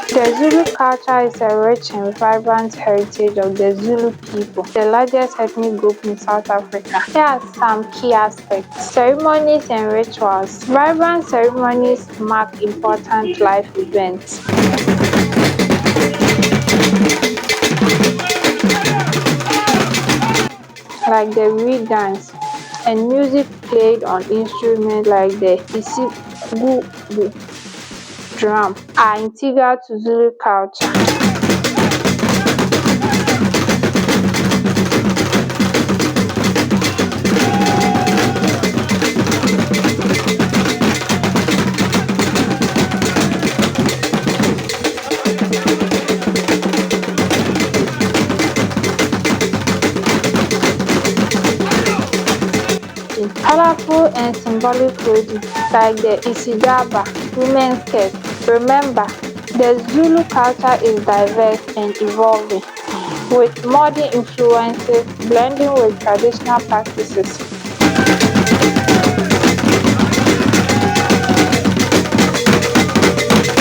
The Zulu culture is a rich and vibrant heritage of the Zulu people, the largest ethnic group in South Africa. Here are some key aspects. Ceremonies and rituals. Vibrant ceremonies mark important life events, like the reed dance, and music played on instruments like the isigugu drum are integral to Zulu culture. Colorful and symbolic clothing like the isigaba women's skirt. Remember, the Zulu culture is diverse and evolving, with modern influences blending with traditional practices.